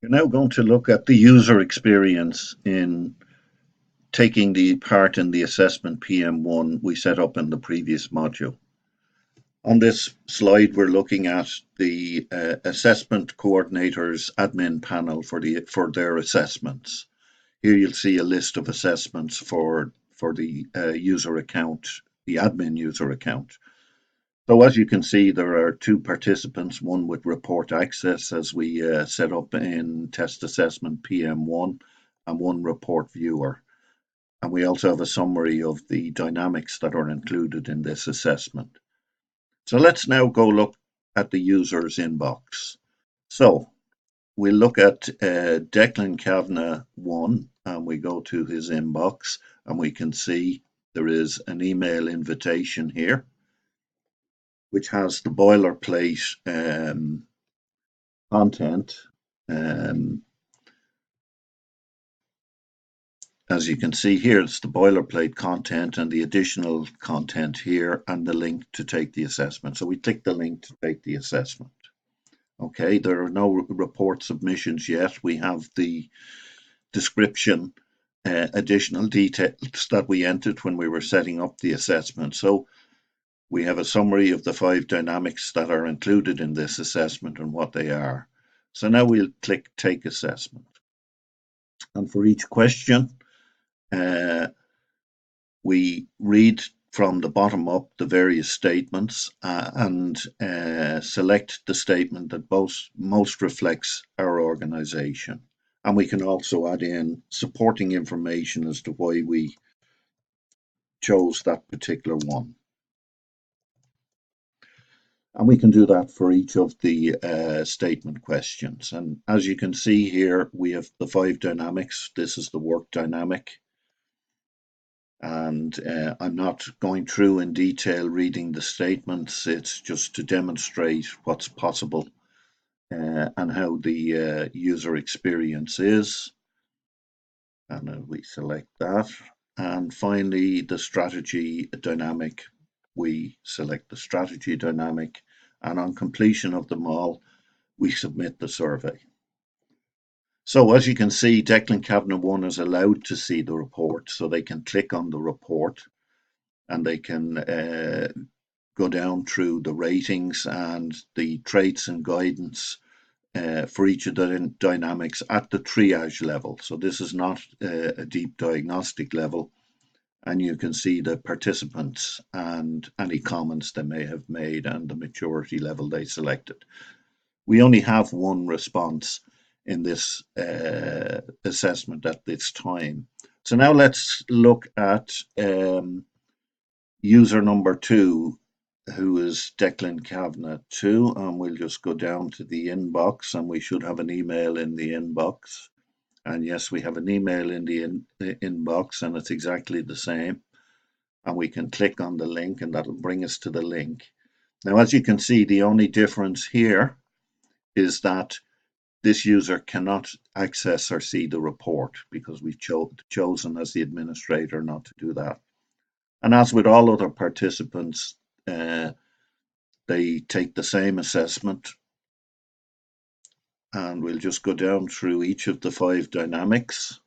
We're now going to look at the user experience in taking the part in the assessment PM1 we set up in the previous module. On this slide, we're looking at the assessment coordinators admin panel for their assessments. Here you'll see a list of assessments for the user account, the admin user account. So as you can see, there are two participants, one with report access as we set up in test assessment PM1, and one report viewer. And we also have a summary of the dynamics that are included in this assessment. So let's now go look at the user's inbox. So we'll look at Declan Kavanagh 1, and we go to his inbox, and we can see there is an email invitation here, which has the boilerplate content. As you can see here, it's the boilerplate content and the additional content here and the link to take the assessment. So we click the link to take the assessment. Okay, there are no report submissions yet. We have the description, additional details that we entered when we were setting up the assessment. So we have a summary of the 5 dynamics that are included in this assessment and what they are. So now we'll click Take Assessment. And for each question, we read from the bottom up the various statements and select the statement that most reflects our organization. And we can also add in supporting information as to why we chose that particular one. And we can do that for each of the statement questions. And as you can see here, we have the 5 dynamics. This is the work dynamic. And I'm not going through in detail reading the statements. It's just to demonstrate what's possible and how the user experience is. And we select that. And finally, the strategy dynamic. We select the strategy dynamic, and on completion of them all, we submit the survey. So as you can see, Declan Kavanagh 1 is allowed to see the report, so they can click on the report and they can go down through the ratings and the traits and guidance for each of the dynamics at the triage level. So this is not a deep diagnostic level. And you can see the participants and any comments they may have made and the maturity level they selected. We only have one response in this assessment at this time. So now let's look at user number 2, who is Declan Kavanagh 2, and we'll just go down to the inbox, and we should have an email in the inbox. And yes, we have an email in the inbox, and it's exactly the same. And we can click on the link, and that'll bring us to the link. Now, as you can see, the only difference here is that this user cannot access or see the report because we've chosen as the administrator not to do that. And as with all other participants, they take the same assessment. And we'll just go down through each of the 5 dynamics.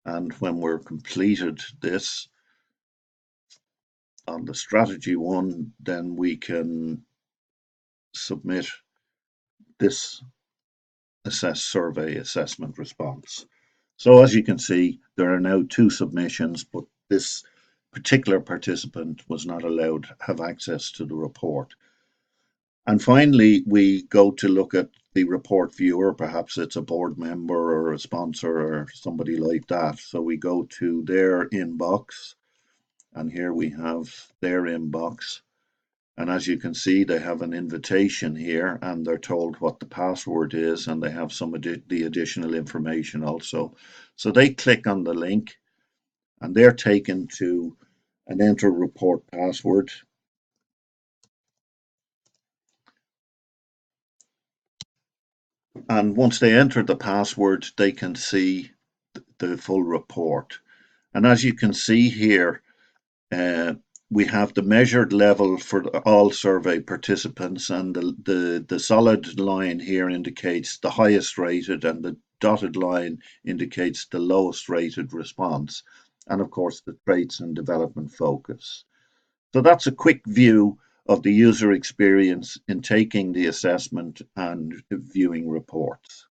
And when we're completed this on the strategy one, then we can submit this survey assessment response. So as you can see, there are now 2 submissions, but this particular participant was not allowed to have access to the report. And finally, we go to look at the report viewer. Perhaps it's a board member or a sponsor or somebody like that. So we go to their inbox, and here we have their inbox. And as you can see, they have an invitation here, and they're told what the password is, and they have some of the additional information also. So they click on the link, and they're taken to an enter report password. And once they enter the password, they can see the full report. And as you can see here, we have the measured level for all survey participants, and the solid line here indicates the highest rated, and the dotted line indicates the lowest rated response, and of course the traits and development focus. So that's a quick view of the user experience in taking the assessment and viewing reports.